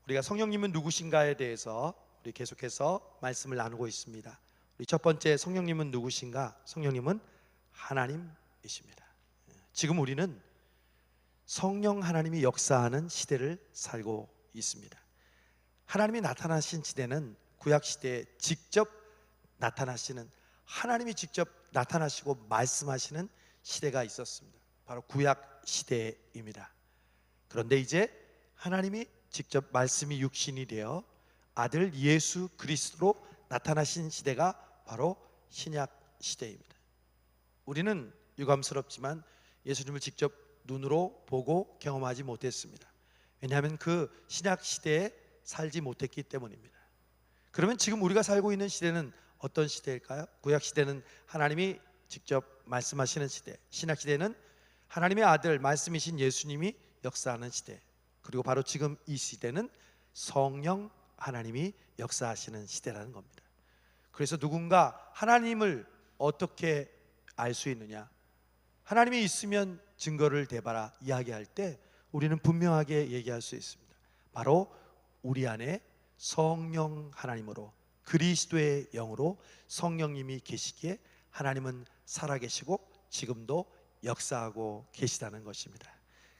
우리가 성령님은 누구신가에 대해서 우리 계속해서 말씀을 나누고 있습니다. 우리 첫 번째, 성령님은 누구신가? 성령님은 하나님이십니다. 지금 우리는 성령 하나님이 역사하는 시대를 살고 있습니다. 하나님이 나타나신 시대는 구약 시대에 직접 나타나시는, 하나님이 직접 나타나시고 말씀하시는 시대가 있었습니다. 바로 구약 시대입니다. 그런데 이제 하나님이 직접 말씀이 육신이 되어 아들 예수 그리스도로 나타나신 시대가 바로 신약 시대입니다. 우리는 유감스럽지만 예수님을 직접 눈으로 보고 경험하지 못했습니다. 왜냐하면 그 신약 시대에 살지 못했기 때문입니다. 그러면 지금 우리가 살고 있는 시대는 어떤 시대일까요? 구약 시대는 하나님이 직접 말씀하시는 시대, 신약 시대는 하나님의 아들 말씀이신 예수님이 역사하는 시대, 그리고 바로 지금 이 시대는 성령 하나님이 역사하시는 시대라는 겁니다. 그래서 누군가 하나님을 어떻게 알 수 있느냐? 하나님이 있으면 증거를 대봐라 이야기할 때 우리는 분명하게 얘기할 수 있습니다. 바로 우리 안에 성령 하나님으로, 그리스도의 영으로 성령님이 계시기에 하나님은 살아계시고 지금도 역사하고 계시다는 것입니다.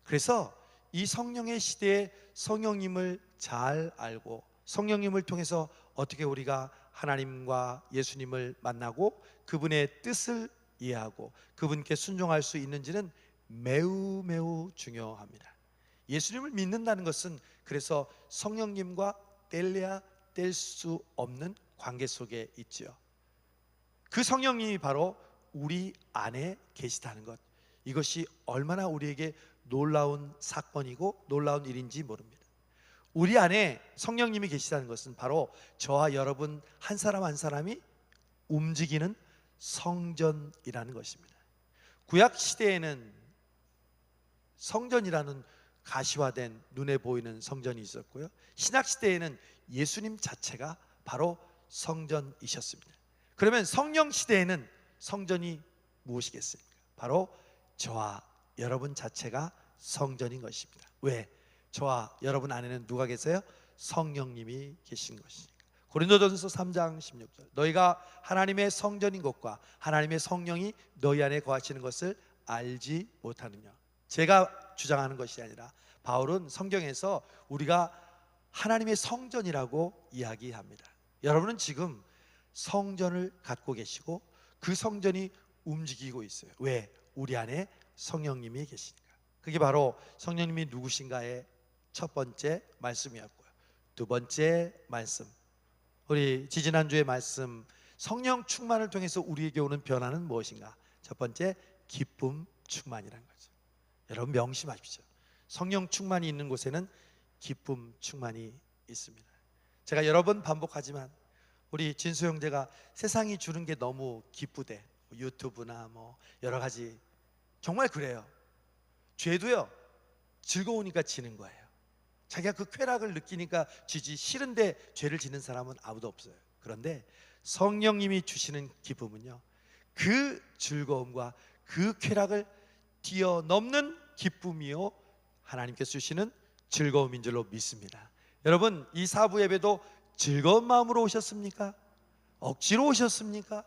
그래서 이 성령의 시대에 성령님을 잘 알고 성령님을 통해서 어떻게 우리가 하나님과 예수님을 만나고 그분의 뜻을 이해하고 그분께 순종할 수 있는지는 매우 매우 중요합니다. 예수님을 믿는다는 것은 그래서 성령님과 뗄래야 뗄 수 없는 관계 속에 있지요. 그 성령님이 바로 우리 안에 계시다는 것, 이것이 얼마나 우리에게 놀라운 사건이고 놀라운 일인지 모릅니다. 우리 안에 성령님이 계시다는 것은 바로 저와 여러분 한 사람 한 사람이 움직이는 성전이라는 것입니다. 구약 시대에는 성전이라는 가시화된 눈에 보이는 성전이 있었고요, 신약 시대에는 예수님 자체가 바로 성전이셨습니다. 그러면 성령 시대에는 성전이 무엇이겠습니까? 바로 저와 여러분 자체가 성전인 것입니다. 왜? 저와 여러분 안에는 누가 계세요? 성령님이 계신 것이니까. 고린도전서 3장 16절, 너희가 하나님의 성전인 것과 하나님의 성령이 너희 안에 거하시는 것을 알지 못하느냐. 제가 주장하는 것이 아니라 바울은 성경에서 우리가 하나님의 성전이라고 이야기합니다. 여러분은 지금 성전을 갖고 계시고 그 성전이 움직이고 있어요. 왜? 우리 안에 성령님이 계시니까. 그게 바로 성령님이 누구신가의 첫 번째 말씀이었고요. 두 번째 말씀, 우리 지지난주의 말씀, 성령 충만을 통해서 우리에게 오는 변화는 무엇인가? 첫 번째, 기쁨 충만이라는 거죠. 여러분 명심하십시오. 성령 충만이 있는 곳에는 기쁨 충만이 있습니다. 제가 여러 번 반복하지만 우리 진수 형제가 세상이 주는 게 너무 기쁘대, 유튜브나 뭐 여러 가지, 정말 그래요. 죄도요, 즐거우니까 지는 거예요. 자기가 그 쾌락을 느끼니까 지지, 싫은데 죄를 짓는 사람은 아무도 없어요. 그런데 성령님이 주시는 기쁨은요, 그 즐거움과 그 쾌락을 뛰어넘는 기쁨이요 하나님께서 주시는 즐거움인 줄로 믿습니다. 여러분, 이 사부 예배도 즐거운 마음으로 오셨습니까? 억지로 오셨습니까?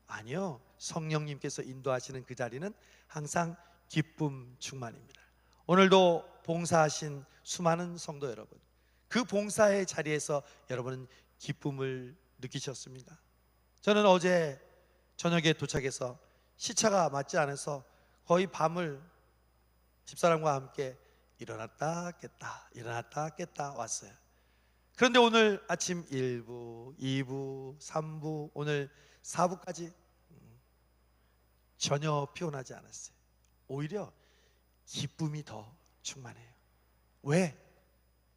아니요, 성령님께서 인도하시는 그 자리는 항상 기쁨 충만입니다. 오늘도 봉사하신 수많은 성도 여러분, 그 봉사의 자리에서 여러분은 기쁨을 느끼셨습니까? 저는 어제 저녁에 도착해서 시차가 맞지 않아서 거의 밤을 집사람과 함께 일어났다 깼다 일어났다 깼다 왔어요. 그런데 오늘 아침 1부, 2부, 3부, 오늘 4부까지 전혀 피곤하지 않았어요. 오히려 기쁨이 더 충만해요. 왜?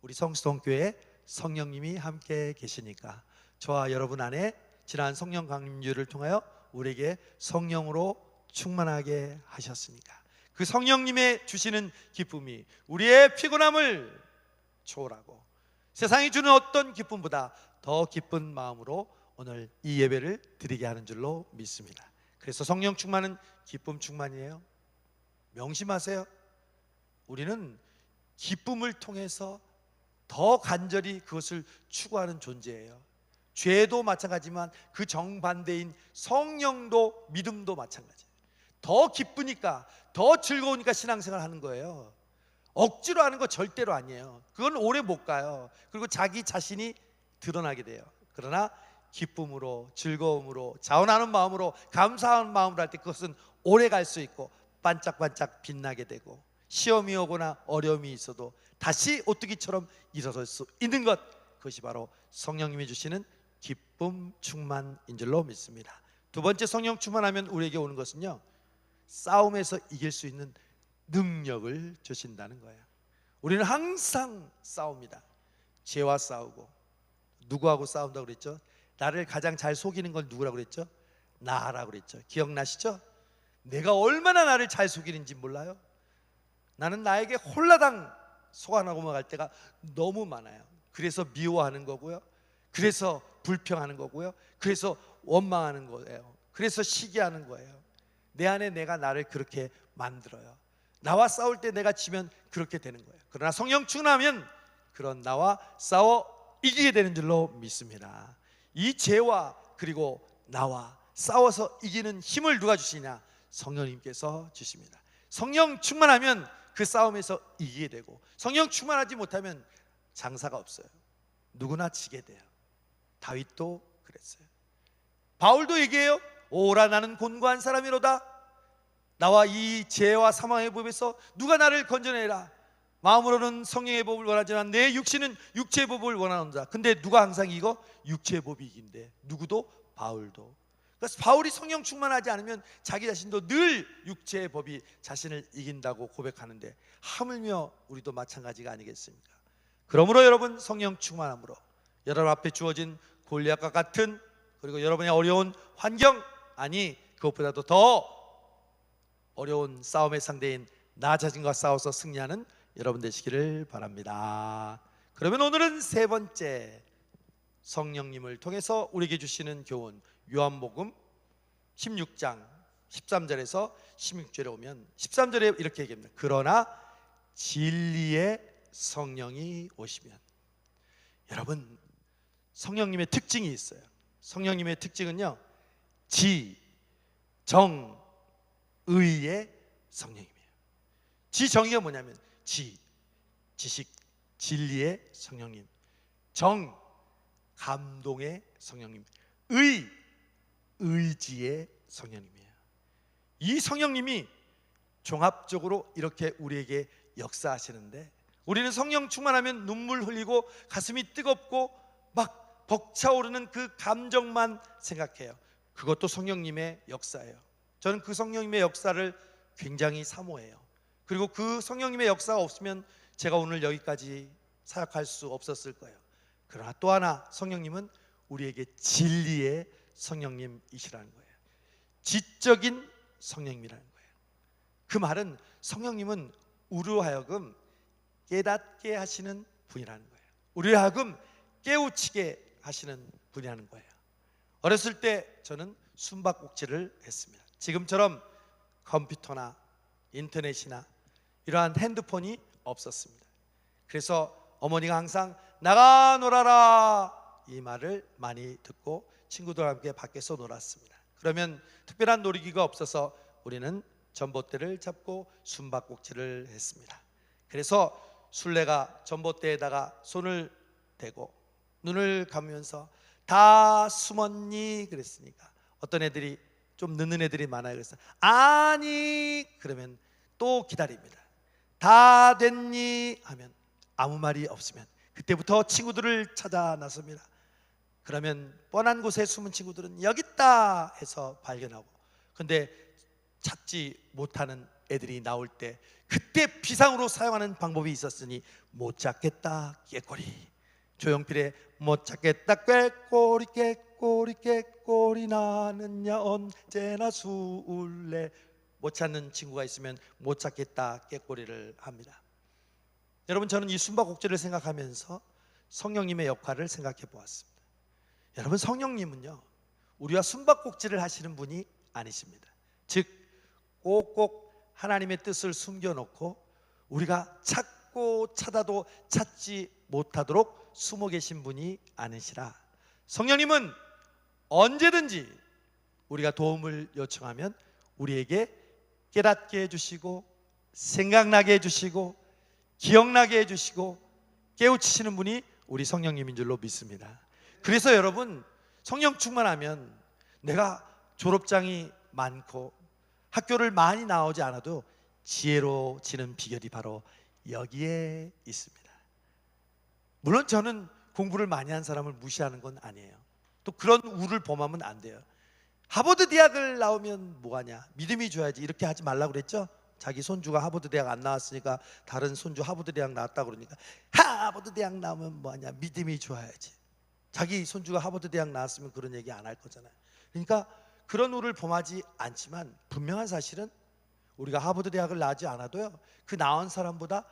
우리 성수동교회 성령님이 함께 계시니까. 저와 여러분 안에 지난 성령 강림주를 통하여 우리에게 성령으로 충만하게 하셨으니까 그 성령님의 주시는 기쁨이 우리의 피곤함을 초월하고 세상이 주는 어떤 기쁨보다 더 기쁜 마음으로 오늘 이 예배를 드리게 하는 줄로 믿습니다. 그래서 성령 충만은 기쁨 충만이에요. 명심하세요. 우리는 기쁨을 통해서 더 간절히 그것을 추구하는 존재예요. 죄도 마찬가지지만 그 정반대인 성령도 믿음도 마찬가지예요. 더 기쁘니까, 더 즐거우니까 신앙생활 하는 거예요. 억지로 하는 거 절대로 아니에요. 그건 오래 못 가요. 그리고 자기 자신이 드러나게 돼요. 그러나 기쁨으로, 즐거움으로, 자원하는 마음으로, 감사하는 마음으로 할 때 그것은 오래 갈 수 있고 반짝반짝 빛나게 되고, 시험이 오거나 어려움이 있어도 다시 오뚜기처럼 일어설 수 있는 것, 그것이 바로 성령님이 주시는 기쁨 충만인 줄로 믿습니다. 두 번째, 성령 충만하면 우리에게 오는 것은요, 싸움에서 이길 수 있는 능력을 주신다는 거예요. 우리는 항상 싸웁니다. 죄와 싸우고. 누구하고 싸운다고 그랬죠? 나를 가장 잘 속이는 건 누구라고 그랬죠? 나라고 그랬죠. 기억나시죠? 내가 얼마나 나를 잘 속이는지 몰라요? 나는 나에게 홀라당 속 안 하고 갈 때가 너무 많아요. 그래서 미워하는 거고요, 그래서 불평하는 거고요, 그래서 원망하는 거예요, 그래서 시기하는 거예요. 내 안에 내가 나를 그렇게 만들어요. 나와 싸울 때 내가 지면 그렇게 되는 거예요. 그러나 성령 충만하면 그런 나와 싸워 이기게 되는 줄로 믿습니다. 이 죄와 그리고 나와 싸워서 이기는 힘을 누가 주시냐? 성령님께서 주십니다. 성령 충만하면 그 싸움에서 이기게 되고, 성령 충만하지 못하면 장사가 없어요. 누구나 지게 돼요. 다윗도 그랬어요. 바울도 얘기해요. 오라, 나는 곤고한 사람이로다. 나와 이 죄와 사망의 법에서 누가 나를 건져내라. 마음으로는 성령의 법을 원하지만 내 육신은 육체의 법을 원하노라. 근데 누가 항상 이거? 육체의 법이 이긴대. 누구도? 바울도. 그래서 바울이 성령 충만하지 않으면 자기 자신도 늘 육체의 법이 자신을 이긴다고 고백하는데, 하물며 우리도 마찬가지가 아니겠습니까? 그러므로 여러분, 성령 충만함으로 여러분 앞에 주어진 골리앗과 같은, 그리고 여러분의 어려운 환경, 아니 그것보다도 더 어려운 싸움의 상대인 나 자신과 싸워서 승리하는 여러분 되시기를 바랍니다. 그러면 오늘은 세 번째, 성령님을 통해서 우리에게 주시는 교훈, 요한복음 16장 13절에서 16절에 오면 13절에 이렇게 얘기합니다. 그러나 진리의 성령이 오시면. 여러분, 성령님의 특징이 있어요. 성령님의 특징은요, 지, 정, 의의 성령님이에요. 지, 정의가 뭐냐면 지, 지식, 진리의 성령님. 정, 감동의 성령님. 의, 의지의 성령님이에요. 이 성령님이 종합적으로 이렇게 우리에게 역사하시는데, 우리는 성령 충만하면 눈물 흘리고 가슴이 뜨겁고 막 벅차오르는 그 감정만 생각해요. 그것도 성령님의 역사예요. 저는 그 성령님의 역사를 굉장히 사모해요. 그리고 그 성령님의 역사가 없으면 제가 오늘 여기까지 사역할 수 없었을 거예요. 그러나 또 하나, 성령님은 우리에게 진리의 성령님이시라는 거예요. 지적인 성령님이라는 거예요. 그 말은 성령님은 우리로 하여금 깨닫게 하시는 분이라는 거예요. 우리로 하여금 깨우치게 하시는 분이라는 거예요. 어렸을 때 저는 숨바꼭질을 했습니다. 지금처럼 컴퓨터나 인터넷이나 이러한 핸드폰이 없었습니다. 그래서 어머니가 항상 나가 놀아라 이 말을 많이 듣고 친구들과 함께 밖에서 놀았습니다. 그러면 특별한 놀이기가 없어서 우리는 전봇대를 잡고 숨바꼭질을 했습니다. 그래서 술래가 전봇대에다가 손을 대고 눈을 감으면서 다 숨었니? 그랬으니까 어떤 애들이, 좀 늦는 애들이 많아요. 그래서 아니, 그러면 또 기다립니다. 다 됐니? 하면 아무 말이 없으면 그때부터 친구들을 찾아 나섭니다. 그러면 뻔한 곳에 숨은 친구들은 여기 있다 해서 발견하고, 근데 찾지 못하는 애들이 나올 때 그때 비상으로 사용하는 방법이 있었으니 못 찾겠다 꾀꼬리. 조용필의 못 찾겠다 꾀꼬리 꾀꼬리 꾀꼬리 나는야 언제나 술래. 못 찾는 친구가 있으면 못 찾겠다 꾀꼬리를 합니다. 여러분, 저는 이 숨바꼭질을 생각하면서 성령님의 역할을 생각해 보았습니다. 여러분, 성령님은요 우리와 숨바꼭질을 하시는 분이 아니십니다. 즉 꼭꼭 하나님의 뜻을 숨겨놓고 우리가 찾고 찾아도 찾지 못하도록 숨어 계신 분이 아니시라. 성령님은 언제든지 우리가 도움을 요청하면 우리에게 깨닫게 해주시고 생각나게 해주시고 기억나게 해주시고 깨우치시는 분이 우리 성령님인 줄로 믿습니다. 그래서 여러분, 성령 충만하면 내가 졸업장이 많고 학교를 많이 나오지 않아도 지혜로워지는 비결이 바로 여기에 있습니다. 물론 저는 공부를 많이 한 사람을 무시하는 건 아니에요. 또 그런 우를 범하면 안 돼요. 하버드 대학을 나오면 뭐하냐, 믿음이 줘야지, 이렇게 하지 말라고 그랬죠. 자기 손주가 하버드 대학 안 나왔으니까 다른 손주 하버드 대학 나왔다고 그러니까 하버드 대학 나오면 뭐하냐, 믿음이 좋아야지. 자기 손주가 하버드 대학 나왔으면 그런 얘기 안 할 거잖아요. 그러니까 그런 우를 범하지 않지만 분명한 사실은 우리가 하버드 대학을 나오지 않아도요, 그 나온 사람보다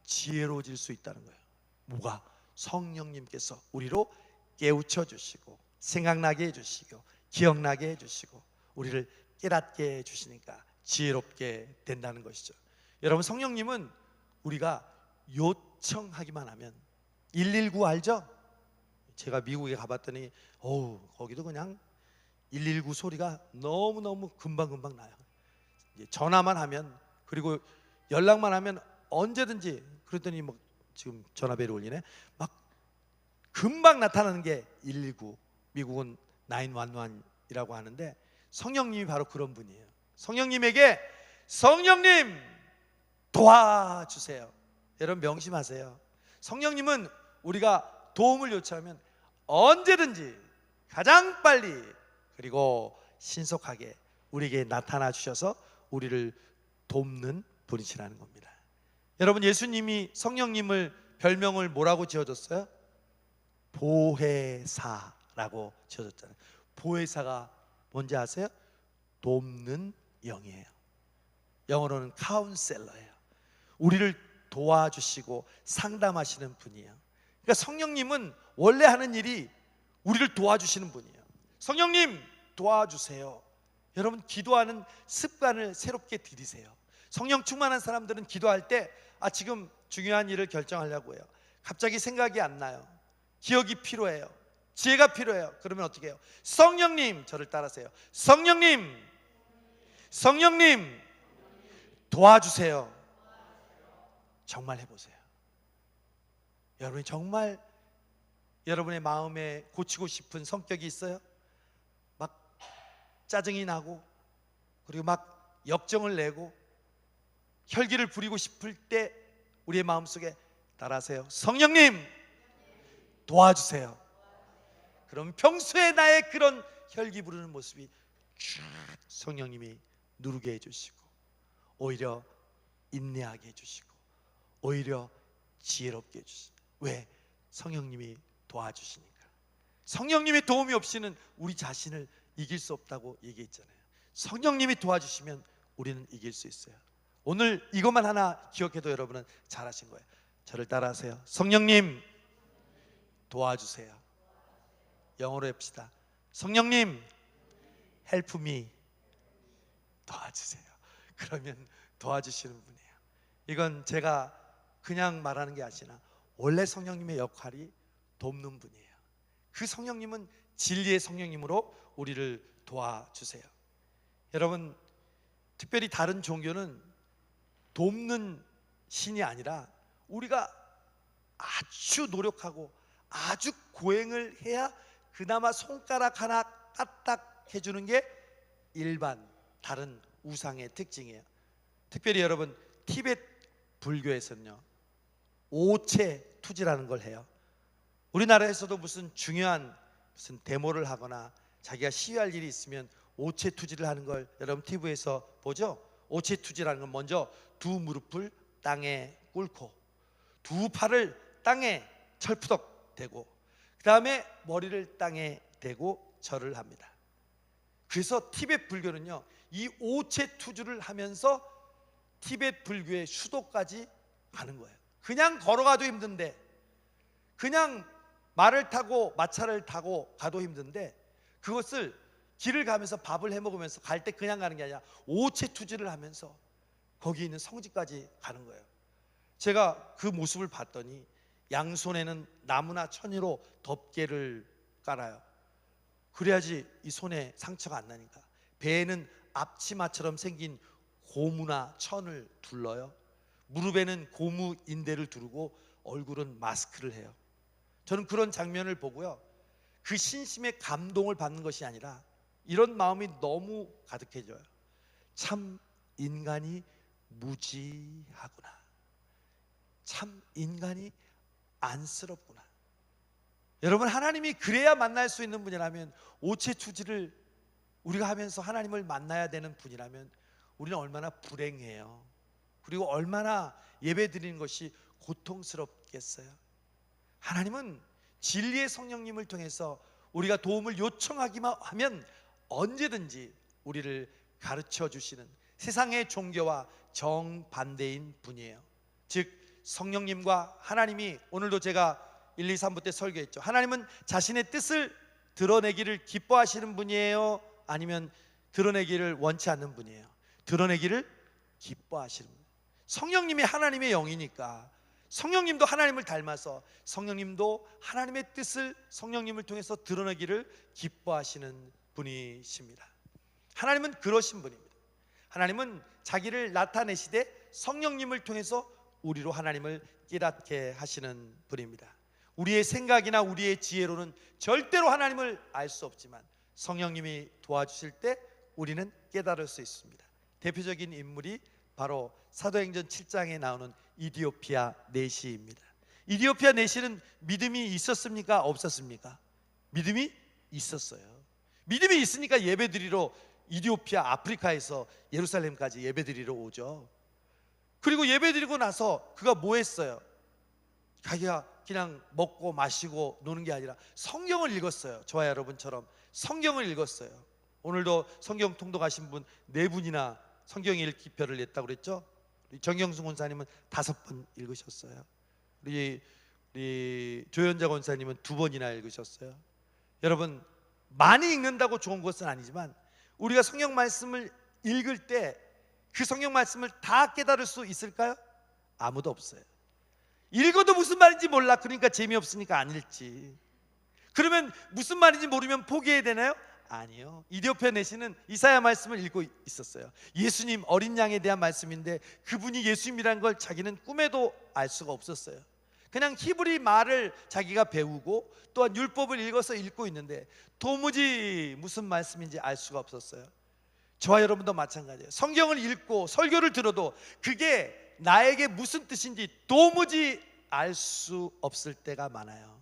지혜로워질 수 있다는 거예요. 뭐가? 성령님께서 우리로 깨우쳐 주시고 생각나게 해주시고 기억나게 해주시고 우리를 깨닫게 해주시니까 지혜롭게 된다는 것이죠. 여러분, 성령님은 우리가 요청하기만 하면, 119 알죠? 제가 미국에 가봤더니 거기도 그냥 119 소리가 너무너무 금방금방 나요. 전화만 하면, 그리고 연락만 하면 언제든지, 그랬더니 뭐 지금 전화벨이 울리네. 막 금방 나타나는 게 119, 미국은 911이라고 하는데 성령님이 바로 그런 분이에요. 성령님에게 성령님 도와주세요. 여러분 명심하세요. 성령님은 우리가 도움을 요청하면 언제든지 가장 빨리 그리고 신속하게 우리에게 나타나 주셔서 우리를 돕는 분이시라는 겁니다. 여러분, 예수님이 성령님을 별명을 뭐라고 지어줬어요? 보혜사라고 지어줬잖아요. 보혜사가 뭔지 아세요? 돕는 영이에요. 영어로는 카운셀러예요. 우리를 도와주시고 상담하시는 분이에요. 그러니까 성령님은 원래 하는 일이 우리를 도와주시는 분이에요. 성령님 도와주세요. 여러분, 기도하는 습관을 새롭게 들이세요. 성령 충만한 사람들은 기도할 때 지금 중요한 일을 결정하려고 해요. 갑자기 생각이 안 나요. 기억이 필요해요. 지혜가 필요해요. 그러면 어떻게 해요? 성령님, 저를 따라하세요. 성령님, 성령님 도와주세요. 정말 해보세요. 여러분이 정말 여러분의 마음에 고치고 싶은 성격이 있어요? 막 짜증이 나고, 그리고 막 역정을 내고 혈기를 부리고 싶을 때 우리의 마음속에 따라하세요. 성령님 도와주세요. 그럼 평소에 나의 그런 혈기 부르는 모습이 성령님이 누르게 해주시고 오히려 인내하게 해주시고 오히려 지혜롭게 해주시고. 왜? 성령님이 도와주시니까. 성령님의 도움이 없이는 우리 자신을 이길 수 없다고 얘기했잖아요. 성령님이 도와주시면 우리는 이길 수 있어요. 오늘 이것만 하나 기억해도 여러분은 잘하신 거예요. 저를 따라하세요. 성령님 도와주세요. 영어로 합시다. 성령님 help me, 도와주세요. 그러면 도와주시는 분이에요. 이건 제가 그냥 말하는 게 아니라 원래 성령님의 역할이 돕는 분이에요. 그 성령님은 진리의 성령님으로 우리를 도와주세요. 여러분, 특별히 다른 종교는 돕는 신이 아니라 우리가 아주 노력하고 아주 고행을 해야 그나마 손가락 하나 까딱 해주는 게 일반 다른 우상의 특징이에요. 특별히 여러분, 티베트 불교에서는요, 오체 투지라는 걸 해요. 우리나라에서도 무슨 중요한 무슨 데모를 하거나 자기가 시위할 일이 있으면 오체 투지를 하는 걸 여러분 TV에서 보죠? 오체 투지라는 건 먼저 두 무릎을 땅에 꿇고 두 팔을 땅에 철푸덕 대고 그 다음에 머리를 땅에 대고 절을 합니다. 그래서 티베트 불교는요, 이 오체 투주를 하면서 티베트 불교의 수도까지 가는 거예요. 그냥 걸어가도 힘든데, 그냥 말을 타고 마차를 타고 가도 힘든데, 그것을 길을 가면서 밥을 해 먹으면서 갈 때 그냥 가는 게 아니라 오체 투지를 하면서 거기 있는 성지까지 가는 거예요. 제가 그 모습을 봤더니 양손에는 나무나 천으로 덮개를 깔아요. 그래야지 이 손에 상처가 안 나니까. 배에는 앞치마처럼 생긴 고무나 천을 둘러요. 무릎에는 고무 인대를 두르고 얼굴은 마스크를 해요. 저는 그런 장면을 보고요, 그 신심의 감동을 받는 것이 아니라 이런 마음이 너무 가득해져요. 참 인간이 무지하구나. 참 인간이 안쓰럽구나. 여러분, 하나님이 그래야 만날 수 있는 분이라면, 오체투지를 우리가 하면서 하나님을 만나야 되는 분이라면 우리는 얼마나 불행해요. 그리고 얼마나 예배 드리는 것이 고통스럽겠어요. 하나님은 진리의 성령님을 통해서 우리가 도움을 요청하기만 하면 언제든지 우리를 가르쳐 주시는 세상의 종교와 정반대인 분이에요. 즉 성령님과 하나님이, 오늘도 제가 1, 2, 3부 때 설교했죠. 하나님은 자신의 뜻을 드러내기를 기뻐하시는 분이에요? 아니면 드러내기를 원치 않는 분이에요? 드러내기를 기뻐하시는 분. 성령님이 하나님의 영이니까 성령님도 하나님을 닮아서 성령님도 하나님의 뜻을 성령님을 통해서 드러내기를 기뻐하시는 분이십니다. 하나님은 그러신 분입니다. 하나님은 자기를 나타내시되 성령님을 통해서 우리로 하나님을 깨닫게 하시는 분입니다. 우리의 생각이나 우리의 지혜로는 절대로 하나님을 알 수 없지만 성령님이 도와주실 때 우리는 깨달을 수 있습니다. 대표적인 인물이 바로 사도행전 7장에 나오는 이디오피아 내시입니다. 이디오피아 내시는 믿음이 있었습니까? 없었습니까? 믿음이 있었어요. 믿음이 있으니까 예배드리러 이디오피아, 아프리카에서 예루살렘까지 예배드리러 오죠. 그리고 예배드리고 나서 그가 뭐 했어요? 자기가 그냥 먹고 마시고 노는 게 아니라 성경을 읽었어요. 저와 여러분처럼 성경을 읽었어요. 오늘도 성경 통독하신 분 4분이나 성경 읽기표를 냈다고 그랬죠. 우리 정경수 권사님은 5번 읽으셨어요. 우리 조현자 권사님은 2번이나 읽으셨어요. 여러분, 많이 읽는다고 좋은 것은 아니지만 우리가 성경 말씀을 읽을 때 그 성경 말씀을 다 깨달을 수 있을까요? 아무도 없어요. 읽어도 무슨 말인지 몰라. 그러니까 재미없으니까 안 읽지. 그러면 무슨 말인지 모르면 포기해야 되나요? 아니요. 이디오피아 내시는 이사야 말씀을 읽고 있었어요. 예수님, 어린 양에 대한 말씀인데 그분이 예수님이라는 걸 자기는 꿈에도 알 수가 없었어요. 그냥 히브리 말을 자기가 배우고 또한 율법을 읽어서 읽고 있는데 도무지 무슨 말씀인지 알 수가 없었어요. 저와 여러분도 마찬가지예요. 성경을 읽고 설교를 들어도 그게 나에게 무슨 뜻인지 도무지 알 수 없을 때가 많아요.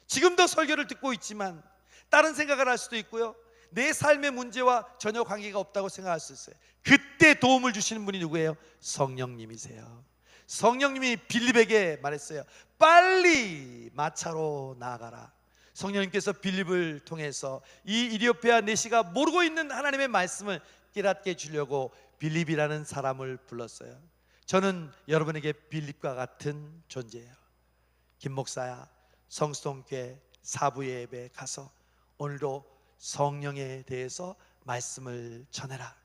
지금도 설교를 듣고 있지만 다른 생각을 할 수도 있고요, 내 삶의 문제와 전혀 관계가 없다고 생각할 수 있어요. 그때 도움을 주시는 분이 누구예요? 성령님이세요. 성령님이 빌립에게 말했어요. 빨리 마차로 나아가라. 성령님께서 빌립을 통해서 이 이디오피아 내시가 모르고 있는 하나님의 말씀을 깨닫게 해주려고 빌립이라는 사람을 불렀어요. 저는 여러분에게 빌립과 같은 존재예요. 김 목사야, 성수동교회 사부 예배에 가서 오늘도 성령에 대해서 말씀을 전해라.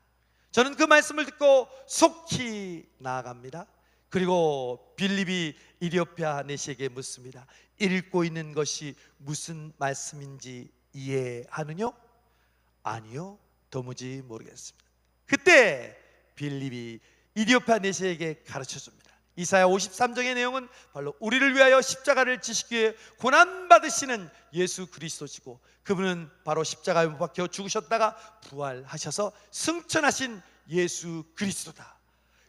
저는 그 말씀을 듣고 속히 나아갑니다. 그리고 빌립이 이디오피아 내시에게 묻습니다. 읽고 있는 것이 무슨 말씀인지 이해하느냐? 아니요, 도무지 모르겠습니다. 그때 빌립이 이디오피아 내시에게 가르쳐줍니다. 이사야 53장의 내용은 바로 우리를 위하여 십자가를 지시기 위해 고난받으시는 예수 그리스도시고, 그분은 바로 십자가에 못 박혀 죽으셨다가 부활하셔서 승천하신 예수 그리스도다.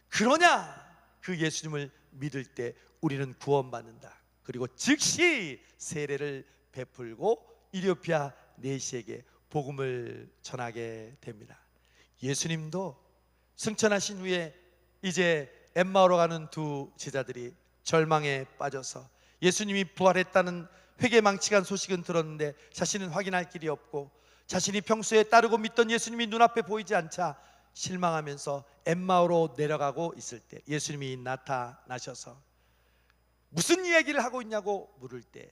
그러냐? 그 예수님을 믿을 때 우리는 구원받는다. 그리고 즉시 세례를 베풀고 이디오피아 내시에게 복음을 전하게 됩니다. 예수님도 승천하신 후에 이제 엠마오로 가는 두 제자들이 절망에 빠져서 예수님이 부활했다는 회개망측한 소식은 들었는데 자신은 확인할 길이 없고 자신이 평소에 따르고 믿던 예수님이 눈앞에 보이지 않자 실망하면서 엠마오로 내려가고 있을 때 예수님이 나타나셔서 무슨 이야기를 하고 있냐고 물을 때,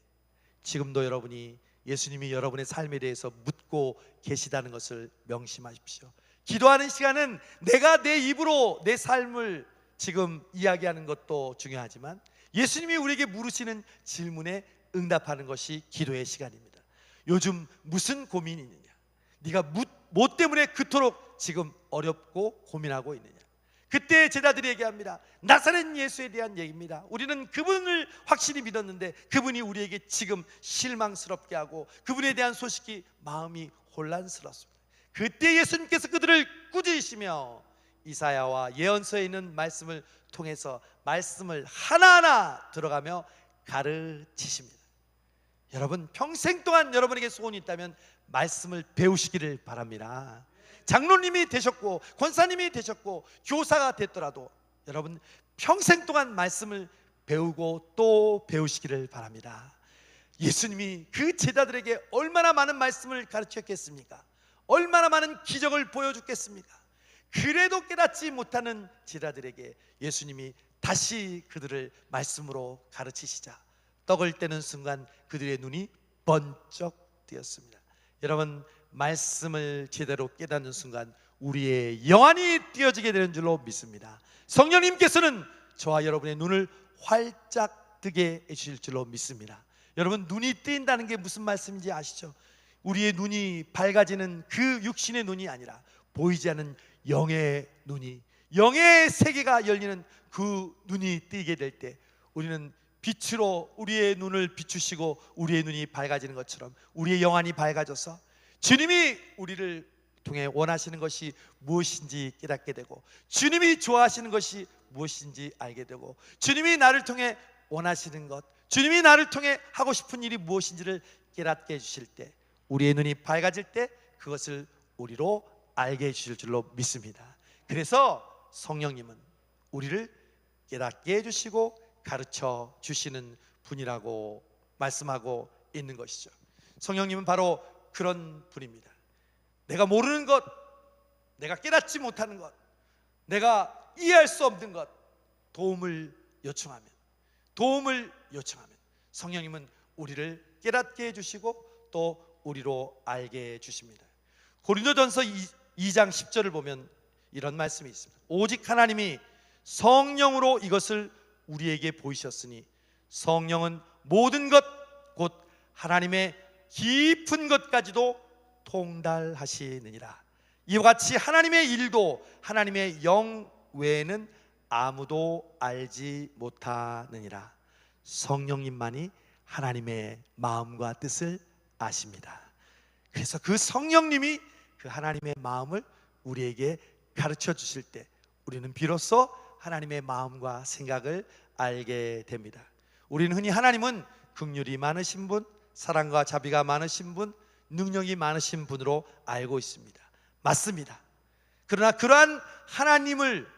지금도 여러분이 예수님이 여러분의 삶에 대해서 묻고 계시다는 것을 명심하십시오. 기도하는 시간은 내가 내 입으로 내 삶을 지금 이야기하는 것도 중요하지만 예수님이 우리에게 물으시는 질문에 응답하는 것이 기도의 시간입니다. 요즘 무슨 고민이 있느냐? 네가 뭐 때문에 그토록 지금 어렵고 고민하고 있느냐? 그때 제자들이 얘기합니다. 나사렛 예수에 대한 얘기입니다. 우리는 그분을 확실히 믿었는데 그분이 우리에게 지금 실망스럽게 하고 그분에 대한 소식이 마음이 혼란스럽습니다. 그때 예수님께서 그들을 꾸짖으시며 이사야와 예언서에 있는 말씀을 통해서 말씀을 하나하나 들어가며 가르치십니다. 여러분, 평생 동안 여러분에게 소원이 있다면 말씀을 배우시기를 바랍니다. 장로님이 되셨고 권사님이 되셨고 교사가 됐더라도 여러분 평생 동안 말씀을 배우고 또 배우시기를 바랍니다. 예수님이 그 제자들에게 얼마나 많은 말씀을 가르쳤겠습니까? 얼마나 많은 기적을 보여줬겠습니까? 그래도 깨닫지 못하는 제자들에게 예수님이 다시 그들을 말씀으로 가르치시자 떡을 떼는 순간 그들의 눈이 번쩍 뜨였습니다. 여러분, 말씀을 제대로 깨닫는 순간 우리의 영안이 띄어지게 되는 줄로 믿습니다. 성령님께서는 저와 여러분의 눈을 활짝 뜨게 해주실 줄로 믿습니다. 여러분, 눈이 뜨인다는 게 무슨 말씀인지 아시죠? 우리의 눈이 밝아지는 그 육신의 눈이 아니라 보이지 않는 영의 눈이, 영의 세계가 열리는 그 눈이 뜨게 될 때 우리는 빛으로 우리의 눈을 비추시고 우리의 눈이 밝아지는 것처럼 우리의 영안이 밝아져서 주님이 우리를 통해 원하시는 것이 무엇인지 깨닫게 되고 주님이 좋아하시는 것이 무엇인지 알게 되고 주님이 나를 통해 원하시는 것, 주님이 나를 통해 하고 싶은 일이 무엇인지를 깨닫게 해주실 때, 우리의 눈이 밝아질 때 그것을 우리로 알게 해주실 줄로 믿습니다. 그래서 성령님은 우리를 깨닫게 해주시고 가르쳐 주시는 분이라고 말씀하고 있는 것이죠. 성령님은 바로 그런 분입니다. 내가 모르는 것, 내가 깨닫지 못하는 것, 내가 이해할 수 없는 것, 도움을 요청하면 성령님은 우리를 깨닫게 해주시고 또 우리로 알게 해주십니다. 고린도전서 2장 10절을 보면 이런 말씀이 있습니다. 오직 하나님이 성령으로 이것을 우리에게 보이셨으니 성령은 모든 것 곧 하나님의 깊은 것까지도 통달하시느니라. 이와 같이 하나님의 일도 하나님의 영 외에는 아무도 알지 못하느니라. 성령님만이 하나님의 마음과 뜻을 아십니다. 그래서 그 성령님이 그 하나님의 마음을 우리에게 가르쳐 주실 때 우리는 비로소 하나님의 마음과 생각을 알게 됩니다. 우리는 흔히 하나님은 긍휼이 많으신 분, 사랑과 자비가 많으신 분, 능력이 많으신 분으로 알고 있습니다. 맞습니다. 그러나 그러한 하나님을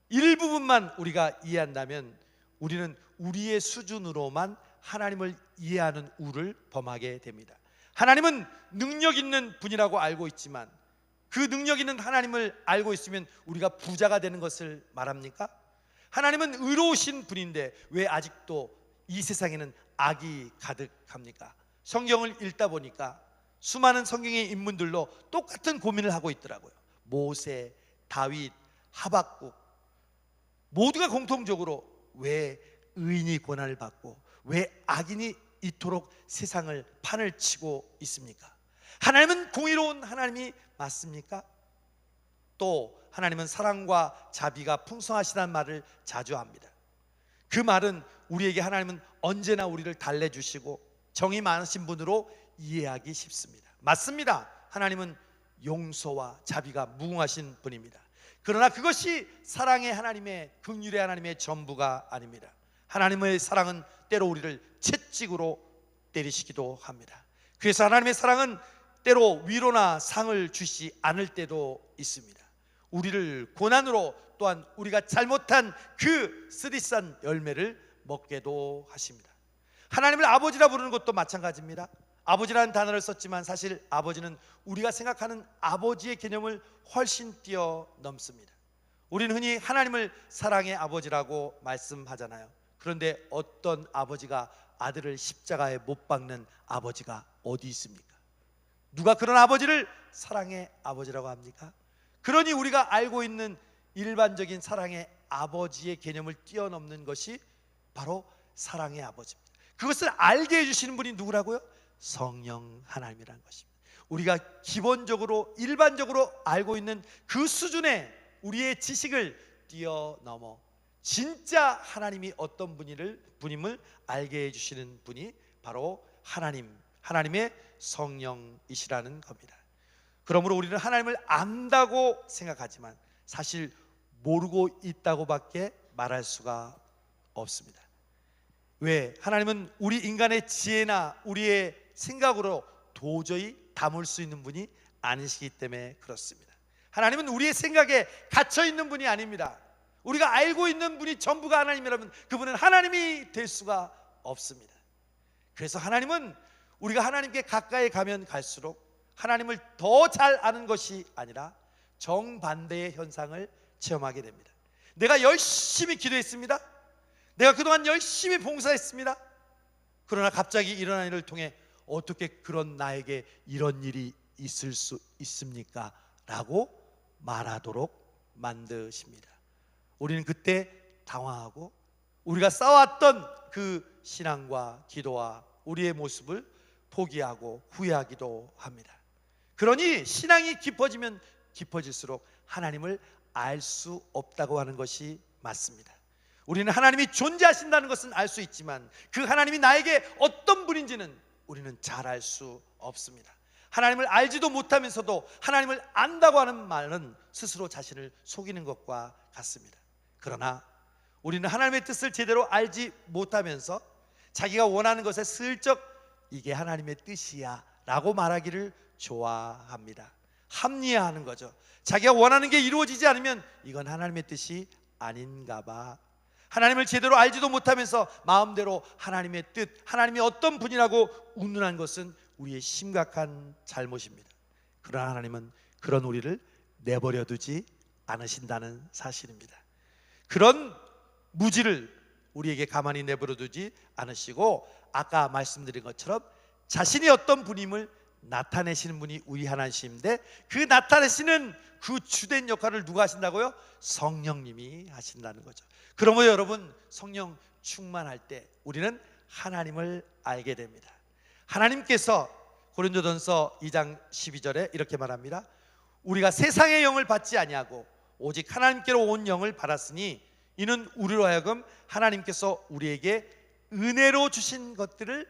일부분만 우리가 이해한다면 우리는 우리의 수준으로만 하나님을 이해하는 우를 범하게 됩니다. 하나님은 능력 있는 분이라고 알고 있지만 그 능력 있는 하나님을 알고 있으면 우리가 부자가 되는 것을 말합니까? 하나님은 의로우신 분인데 왜 아직도 이 세상에는 악이 가득합니까? 성경을 읽다 보니까 수많은 성경의 인물들로 똑같은 고민을 하고 있더라고요. 모세, 다윗, 하박국 모두가 공통적으로 왜 의인이 고난을 받고 왜 악인이 이토록 세상을 판을 치고 있습니까? 하나님은 공의로운 하나님이 맞습니까? 또 하나님은 사랑과 자비가 풍성하시다는 말을 자주 합니다. 그 말은 우리에게 하나님은 언제나 우리를 달래주시고 정이 많으신 분으로 이해하기 쉽습니다. 맞습니다. 하나님은 용서와 자비가 무궁하신 분입니다. 그러나 그것이 사랑의 하나님의, 긍휼의 하나님의 전부가 아닙니다. 하나님의 사랑은 때로 우리를 채찍으로 때리시기도 합니다. 그래서 하나님의 사랑은 때로 위로나 상을 주시지 않을 때도 있습니다. 우리를 고난으로 또한 우리가 잘못한 그 쓰디싼 열매를 먹게도 하십니다. 하나님을 아버지라 부르는 것도 마찬가지입니다. 아버지라는 단어를 썼지만 사실 아버지는 우리가 생각하는 아버지의 개념을 훨씬 뛰어넘습니다. 우리는 흔히 하나님을 사랑의 아버지라고 말씀하잖아요. 그런데 어떤 아버지가 아들을 십자가에 못 박는 아버지가 어디 있습니까? 누가 그런 아버지를 사랑의 아버지라고 합니까? 그러니 우리가 알고 있는 일반적인 사랑의 아버지의 개념을 뛰어넘는 것이 바로 사랑의 아버지입니다. 그것을 알게 해주시는 분이 누구라고요? 성령 하나님이라는 것입니다. 우리가 기본적으로 일반적으로 알고 있는 그 수준의 우리의 지식을 뛰어넘어 진짜 하나님이 어떤 분임을 알게 해주시는 분이 바로 하나님의 성령이시라는 겁니다. 그러므로 우리는 하나님을 안다고 생각하지만 사실 모르고 있다고밖에 말할 수가 없습니다. 왜? 하나님은 우리 인간의 지혜나 우리의 생각으로 도저히 담을 수 있는 분이 아니시기 때문에 그렇습니다. 하나님은 우리의 생각에 갇혀 있는 분이 아닙니다. 우리가 알고 있는 분이 전부가 하나님이라면 그분은 하나님이 될 수가 없습니다. 그래서 하나님은 우리가 하나님께 가까이 가면 갈수록 하나님을 더 잘 아는 것이 아니라 정반대의 현상을 체험하게 됩니다. 내가 열심히 기도했습니다. 내가 그동안 열심히 봉사했습니다. 그러나 갑자기 일어난 일을 통해 어떻게 그런 나에게 이런 일이 있을 수 있습니까? 라고 말하도록 만드십니다. 우리는 그때 당황하고 우리가 쌓아왔던 그 신앙과 기도와 우리의 모습을 포기하고 후회하기도 합니다. 그러니 신앙이 깊어지면 깊어질수록 하나님을 알 수 없다고 하는 것이 맞습니다. 우리는 하나님이 존재하신다는 것은 알 수 있지만 그 하나님이 나에게 어떤 분인지는 우리는 잘 알 수 없습니다. 하나님을 알지도 못하면서도 하나님을 안다고 하는 말은 스스로 자신을 속이는 것과 같습니다. 그러나 우리는 하나님의 뜻을 제대로 알지 못하면서 자기가 원하는 것에 슬쩍 이게 하나님의 뜻이야 라고 말하기를 좋아합니다. 합리화하는 거죠. 자기가 원하는 게 이루어지지 않으면 이건 하나님의 뜻이 아닌가 봐. 하나님을 제대로 알지도 못하면서 마음대로 하나님의 뜻, 하나님이 어떤 분이라고 운운한 것은 우리의 심각한 잘못입니다. 그러나 하나님은 그런 우리를 내버려 두지 않으신다는 사실입니다. 그런 무지를 우리에게 가만히 내버려 두지 않으시고 아까 말씀드린 것처럼 자신이 어떤 분임을 나타내시는 분이 우리 하나님인데 그 나타내시는 그 주된 역할을 누가 하신다고요? 성령님이 하신다는 거죠. 그러므로 여러분 성령 충만할 때 우리는 하나님을 알게 됩니다. 하나님께서 고린도전서 2장 12절에 이렇게 말합니다. 우리가 세상의 영을 받지 아니하고 오직 하나님께로 온 영을 받았으니 이는 우리로 하여금 하나님께서 우리에게 은혜로 주신 것들을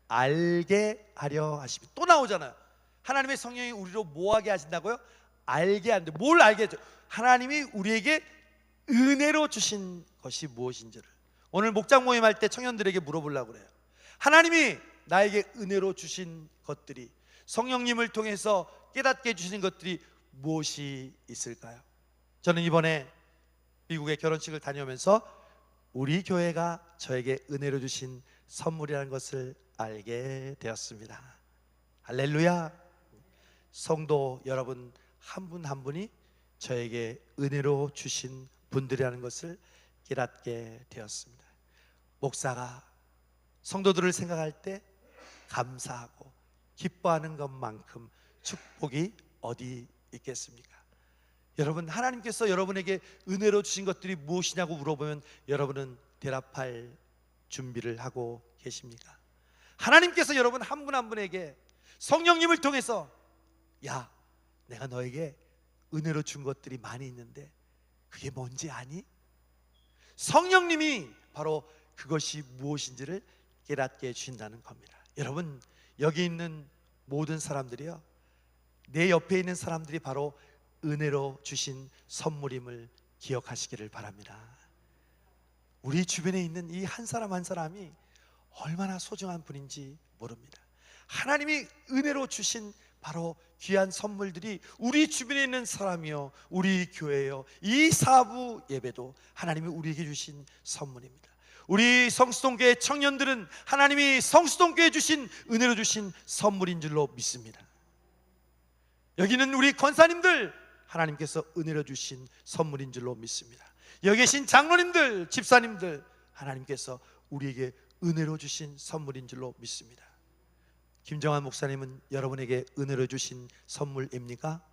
알게 하려 하십니다. 또 나오잖아요. 하나님의 성령이 우리로 뭐하게 하신다고요? 알게 하는데 뭘 알게 하죠? 하나님이 우리에게 은혜로 주신 것이 무엇인지를 오늘 목장 모임할 때 청년들에게 물어보려고 그래요. 하나님이 나에게 은혜로 주신 것들이 성령님을 통해서 깨닫게 해주신 것들이 무엇이 있을까요? 저는 이번에 미국의 결혼식을 다녀오면서 우리 교회가 저에게 은혜로 주신 선물이라는 것을 알게 되었습니다. 할렐루야. 성도 여러분 한 분 한 분이 저에게 은혜로 주신 분들이라는 것을 깨닫게 되었습니다. 목사가 성도들을 생각할 때 감사하고 기뻐하는 것만큼 축복이 어디 있겠습니까? 여러분 하나님께서 여러분에게 은혜로 주신 것들이 무엇이냐고 물어보면 여러분은 대답할 준비를 하고 계십니까? 하나님께서 여러분 한 분 한 분에게 성령님을 통해서 야 내가 너에게 은혜로 준 것들이 많이 있는데 그게 뭔지 아니? 성령님이 바로 그것이 무엇인지를 깨닫게 해주신다는 겁니다. 여러분 여기 있는 모든 사람들이요 내 옆에 있는 사람들이 바로 은혜로 주신 선물임을 기억하시기를 바랍니다. 우리 주변에 있는 이 한 사람 한 사람이 얼마나 소중한 분인지 모릅니다. 하나님이 은혜로 주신 바로 귀한 선물들이 우리 주변에 있는 사람이요 우리 교회요 이 사부 예배도 하나님이 우리에게 주신 선물입니다. 우리 성수동교회 청년들은 하나님이 성수동교회에 주신 은혜로 주신 선물인 줄로 믿습니다. 여기는 우리 권사님들 하나님께서 은혜로 주신 선물인 줄로 믿습니다. 여기 계신 장로님들 집사님들 하나님께서 우리에게 은혜로 주신 선물인 줄로 믿습니다. 김정환 목사님은 여러분에게 은혜로 주신 선물입니까?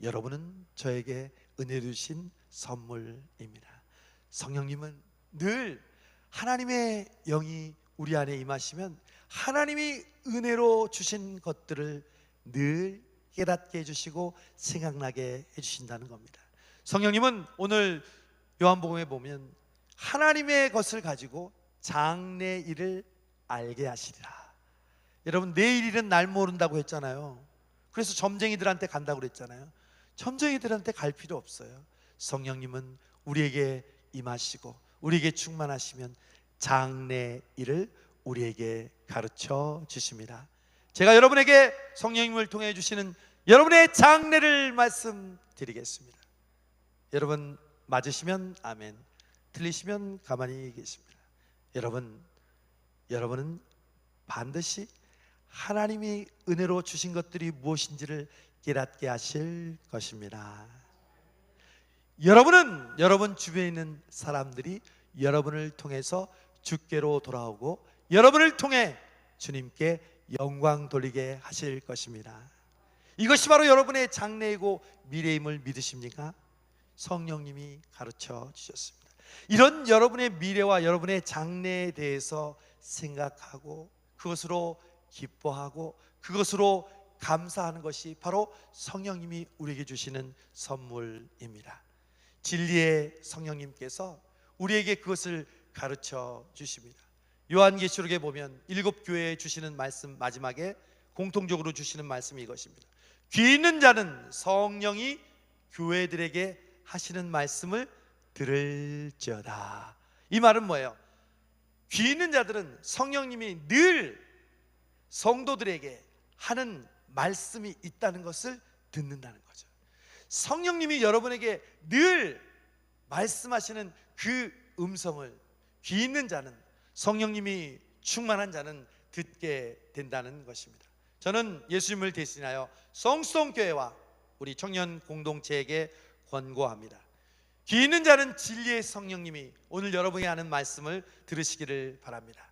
여러분은 저에게 은혜로 주신 선물입니다. 성령님은 늘 하나님의 영이 우리 안에 임하시면 하나님이 은혜로 주신 것들을 늘 깨닫게 해주시고 생각나게 해주신다는 겁니다. 성령님은 오늘 요한복음에 보면 하나님의 것을 가지고 장래일을 알게 하시리라. 여러분, 내일 일은 날 모른다고 했잖아요. 그래서 점쟁이들한테 간다고 그랬잖아요. 점쟁이들한테 갈 필요 없어요. 성령님은 우리에게 임하시고 우리에게 충만하시면 장래일을 우리에게 가르쳐 주십니다. 제가 여러분에게 성령님을 통해 주시는 여러분의 장래를 말씀드리겠습니다. 여러분, 맞으시면 아멘, 틀리시면 가만히 계십니다. 여러분은 반드시 하나님이 은혜로 주신 것들이 무엇인지를 깨닫게 하실 것입니다. 여러분은 여러분 주변에 있는 사람들이 여러분을 통해서 주께로 돌아오고 여러분을 통해 주님께 영광 돌리게 하실 것입니다. 이것이 바로 여러분의 장래이고 미래임을 믿으십니까? 성령님이 가르쳐 주셨습니다. 이런 여러분의 미래와 여러분의 장래에 대해서 생각하고 그것으로 기뻐하고 그것으로 감사하는 것이 바로 성령님이 우리에게 주시는 선물입니다. 진리의 성령님께서 우리에게 그것을 가르쳐 주십니다. 요한계시록에 보면 7교회에 주시는 말씀 마지막에 공통적으로 주시는 말씀이 이것입니다. 귀 있는 자는 성령이 교회들에게 하시는 말씀을 들을지어다. 이 말은 뭐예요? 귀 있는 자들은 성령님이 늘 성도들에게 하는 말씀이 있다는 것을 듣는다는 거죠. 성령님이 여러분에게 늘 말씀하시는 그 음성을 귀 있는 자는, 성령님이 충만한 자는 듣게 된다는 것입니다. 저는 예수님을 대신하여 성수동교회와 우리 청년 공동체에게 권고합니다. 귀 있는 자는 진리의 성령님이 오늘 여러분이 하는 말씀을 들으시기를 바랍니다.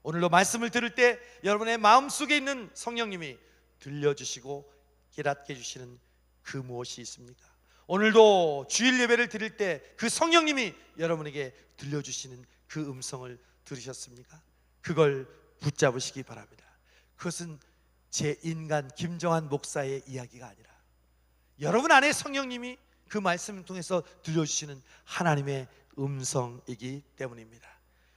오늘도 말씀을 들을 때 여러분의 마음속에 있는 성령님이 들려주시고 깨닫게 해주시는 그 무엇이 있습니까? 오늘도 주일 예배를 드릴 때 그 성령님이 여러분에게 들려주시는 그 음성을 들으셨습니까? 그걸 붙잡으시기 바랍니다. 그것은 제 인간 김정한 목사의 이야기가 아니라 여러분 안에 성령님이 그 말씀을 통해서 들려주시는 하나님의 음성이기 때문입니다.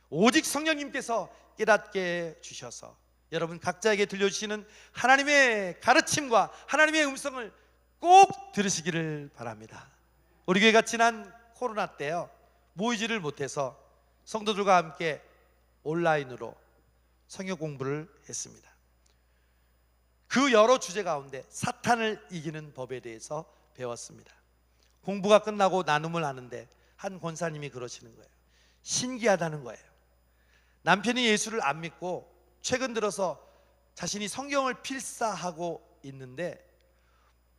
오직 성령님께서 깨닫게 주셔서 여러분 각자에게 들려주시는 하나님의 가르침과 하나님의 음성을 꼭 들으시기를 바랍니다. 우리 교회가 지난 코로나 때요, 모이지를 못해서 성도들과 함께 온라인으로 성경 공부를 했습니다. 그 여러 주제 가운데 사탄을 이기는 법에 대해서 배웠습니다. 공부가 끝나고 나눔을 하는데 한 권사님이 그러시는 거예요. 신기하다는 거예요. 남편이 예수를 안 믿고 최근 들어서 자신이 성경을 필사하고 있는데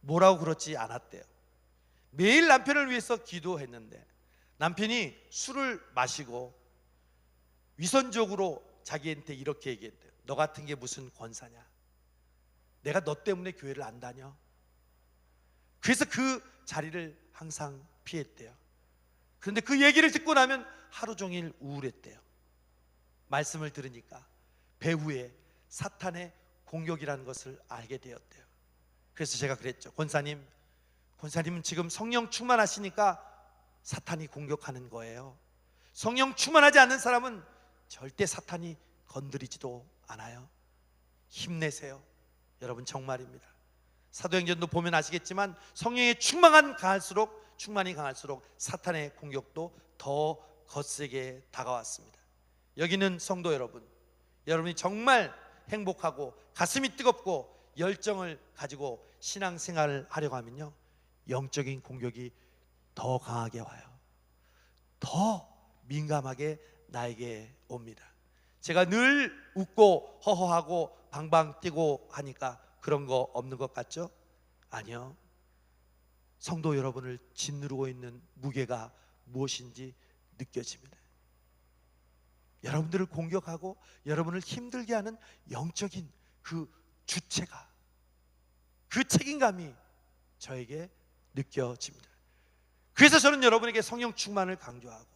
뭐라고 그렇지 않았대요. 매일 남편을 위해서 기도했는데 남편이 술을 마시고 위선적으로 자기한테 이렇게 얘기했대요. 너 같은 게 무슨 권사냐? 내가 너 때문에 교회를 안 다녀? 그래서 그 자리를 항상 피했대요. 그런데 그 얘기를 듣고 나면 하루 종일 우울했대요. 말씀을 들으니까 배후에 사탄의 공격이라는 것을 알게 되었대요. 그래서 제가 그랬죠. 권사님은 지금 성령 충만하시니까 사탄이 공격하는 거예요. 성령 충만하지 않는 사람은 절대 사탄이 건드리지도 않아요. 힘내세요. 여러분 정말입니다. 사도행전도 보면 아시겠지만 성령의 충만이 강할수록 사탄의 공격도 더 거세게 다가왔습니다. 여기는 성도 여러분, 여러분이 정말 행복하고 가슴이 뜨겁고 열정을 가지고 신앙생활을 하려고 하면요, 영적인 공격이 더 강하게 와요. 더 민감하게 나에게 옵니다. 제가 늘 웃고 허허하고 방방 뛰고 하니까 그런 거 없는 것 같죠? 아니요. 성도 여러분을 짓누르고 있는 무게가 무엇인지 느껴집니다. 여러분들을 공격하고 여러분을 힘들게 하는 영적인 그 주체가, 그 책임감이 저에게 느껴집니다. 그래서 저는 여러분에게 성령 충만을 강조하고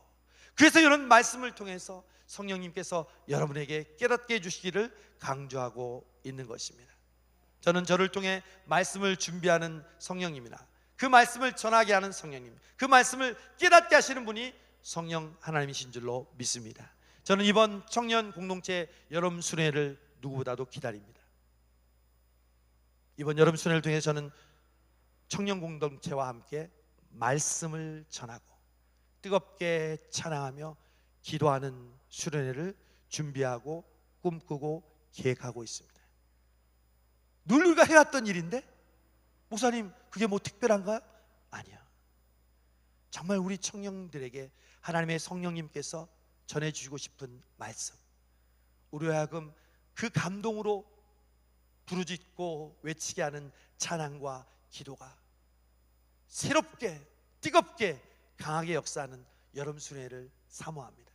그래서 이런 말씀을 통해서 성령님께서 여러분에게 깨닫게 해주시기를 강조하고 있는 것입니다. 저는 저를 통해 말씀을 준비하는 성령님이나 그 말씀을 전하게 하는 성령님, 그 말씀을 깨닫게 하시는 분이 성령 하나님이신 줄로 믿습니다. 저는 이번 청년 공동체 여름 순회를 누구보다도 기다립니다. 이번 여름 순회를 통해 저는 청년 공동체와 함께 말씀을 전하고 뜨겁게 찬양하며 기도하는 수련회를 준비하고 꿈꾸고 계획하고 있습니다. 늘 우리가 해왔던 일인데 목사님 그게 뭐 특별한가요? 아니요. 정말 우리 청년들에게 하나님의 성령님께서 전해주시고 싶은 말씀, 우리와 하여금 그 감동으로 부르짖고 외치게 하는 찬양과 기도가 새롭게 뜨겁게 강하게 역사하는 여름 순회를 사모합니다.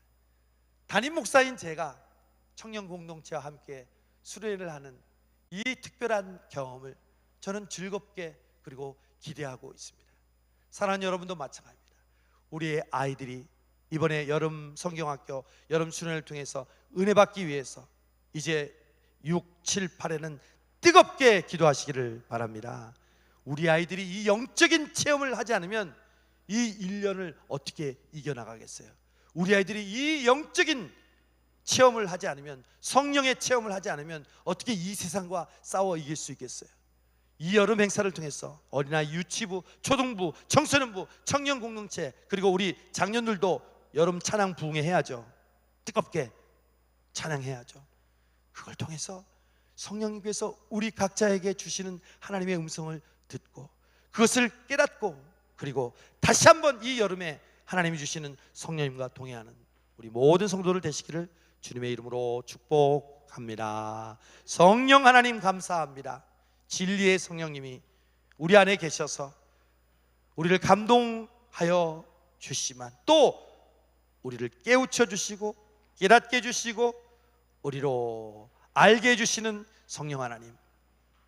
담임 목사인 제가 청년 공동체와 함께 수련회를 하는 이 특별한 경험을 저는 즐겁게 그리고 기대하고 있습니다. 사랑하는 여러분도 마찬가지입니다. 우리의 아이들이 이번에 여름 성경학교 여름 수련회를 통해서 은혜 받기 위해서 이제 6, 7, 8에는 뜨겁게 기도하시기를 바랍니다. 우리 아이들이 이 영적인 체험을 하지 않으면 이 1년을 어떻게 이겨나가겠어요? 우리 아이들이 이 영적인 체험을 하지 않으면, 성령의 체험을 하지 않으면 어떻게 이 세상과 싸워 이길 수 있겠어요? 이 여름 행사를 통해서 어린아이 유치부, 초등부, 청소년부, 청년 공동체 그리고 우리 장년들도 여름 찬양 부흥회 해야죠. 뜨겁게 찬양해야죠. 그걸 통해서 성령님께서 우리 각자에게 주시는 하나님의 음성을 듣고 그것을 깨닫고 그리고 다시 한번 이 여름에 하나님이 주시는 성령님과 동행하는 우리 모든 성도들 되시기를 주님의 이름으로 축복합니다. 성령 하나님 감사합니다. 진리의 성령님이 우리 안에 계셔서 우리를 감동하여 주시지만 또 우리를 깨우쳐 주시고 깨닫게 해주시고 우리로 알게 해주시는 성령 하나님,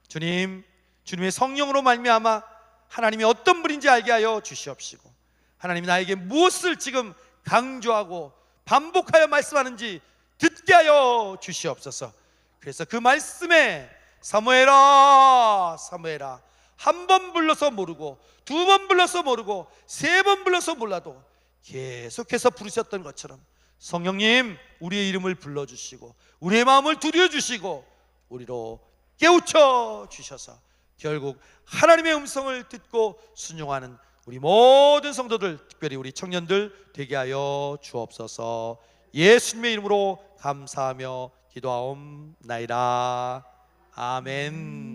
주님, 주님의 성령으로 말미암아 하나님이 어떤 분인지 알게 하여 주시옵시고 하나님이 나에게 무엇을 지금 강조하고 반복하여 말씀하는지 듣게 하여 주시옵소서. 그래서 그 말씀에 사무엘아 사무엘아 한 번 불러서 모르고 두 번 불러서 모르고 세 번 불러서 몰라도 계속해서 부르셨던 것처럼 성령님 우리의 이름을 불러주시고 우리의 마음을 두려주시고 우리로 깨우쳐 주셔서 결국 하나님의 음성을 듣고 순종하는 우리 모든 성도들, 특별히 우리 청년들 되게 하여 주옵소서. 예수님의 이름으로 감사하며 기도하옵나이다. 아멘.